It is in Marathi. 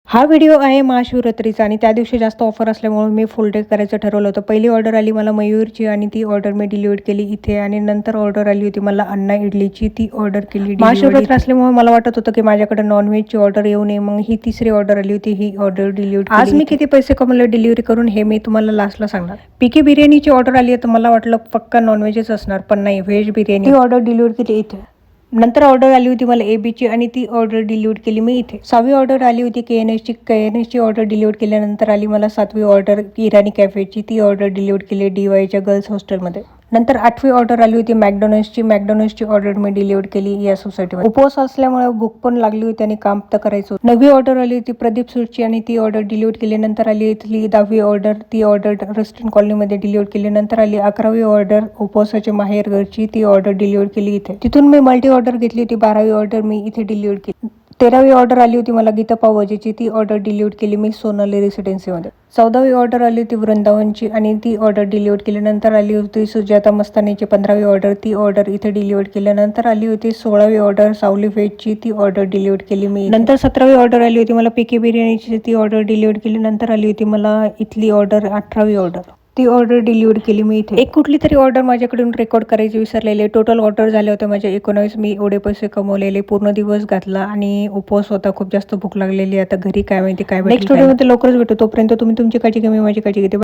हा व्हिडिओ आहे महाशिवरात्रीचा आणि त्या दिवशी जास्त ऑफर असल्यामुळे मी फुल डे करायचं ठरवलं होतं. पहिली ऑर्डर आली मला मयूरची आणि ती ऑर्डर मी डिलिव्हर केली इथे आणि नंतर ऑर्डर आली होती मला अण्णा इडलीची, ती ऑर्डर केली. महाशिवरात्री असल्यामुळे मला वाटत होतं की माझ्याकडे नॉनव्हेजची ऑर्डर येऊ नये, मग ही तिसरी ऑर्डर आली होती, ही ऑर्डर डिलिव्हर केली. आज मी किती पैसे कमवले डिलिव्हरी करून हे मी तुम्हाला लास्टला सांगणार. पीके बिर्याणीची ऑर्डर आली आहे तर मला वाटलं पक्का नॉनव्हेजच असणार, पण नाही, व्हेज बिर्याणी. ती ऑर्डर डिलिव्हर केली इथे. नंतर ऑर्डर आली होती मला एबीची आणि ती ऑर्डर डिलिव्हर केली मी इथे. 6वी ऑर्डर आली होती KNSची ऑर्डर डिलिव्हर केल्यानंतर आली मला 7वी ऑर्डर इराणी कॅफेची, ती ऑर्डर डिलिव्हर केली DYच्या गर्ल्स हॉस्टेलमध्ये. नंतर 8वी ऑर्डर आली होती मॅकडॉनल्ड्सची ऑर्डर मी डिलिव्हर केली या सोसायटीमध्ये. उपवास असल्यामुळे भूक पण लागली होती आणि काम तर करायचं होतं. 9वी ऑर्डर आली होती प्रदीप स्वीटची आणि ती ऑर्डर डिलिव्हर केली. नंतर आली इथली 10वी ऑर्डर, ती ऑर्डर रेस्टॉरंट कॉलनीमध्ये डिलिव्हर केली. नंतर आली 11वी ऑर्डर उपवासाचे माहेर घरची, ती ऑर्डर डिलिव्हर केली इथे. तिथून मी मल्टी ऑर्डर घेतली होती, 12वी ऑर्डर मी इथे डिलिव्हर केली. 13वी ऑर्डर आली होती मला गीता पावभाजीची, ती ऑर्डर डिलिव्हर केली मी सोनाली रेसिडेन्सीमध्ये. 14वी ऑर्डर आली होती वृंदावनची आणि ती ऑर्डर डिलिव्हर केली. नंतर आली होती सुजाता मस्तानीची 15वी ऑर्डर, ती ऑर्डर इथे डिलिव्हर केली. नंतर आली होती 16वी ऑर्डर सावली व्हेजची, ती ऑर्डर डिलिव्हर केली मी. नंतर 17वी ऑर्डर आली होती मला पीके बिर्याणीची, ती ऑर्डर डिलिव्हर केली. नंतर आली होती मला इथली ऑर्डर 18वी ऑर्डर, ती ऑर्डर डिलिव्हर केली मी इथे. एक कुठली तरी ऑर्डर माझ्याकडून रेकॉर्ड करायची विसरलेले. टोटल ऑर्डर झाले होते माझे 19. मी एवढे पैसे कमवलेले, पूर्ण दिवस घातला आणि उपवास होता, खूप जास्त भूक लागलेली. आता घरी काय माहिती काय भेटेल. नेक्स्ट व्हिडिओमध्ये लवकरच भेटू, तोपर्यंत तुम्ही तुमची काळजी घ्या, मी माझी काळजी घेते.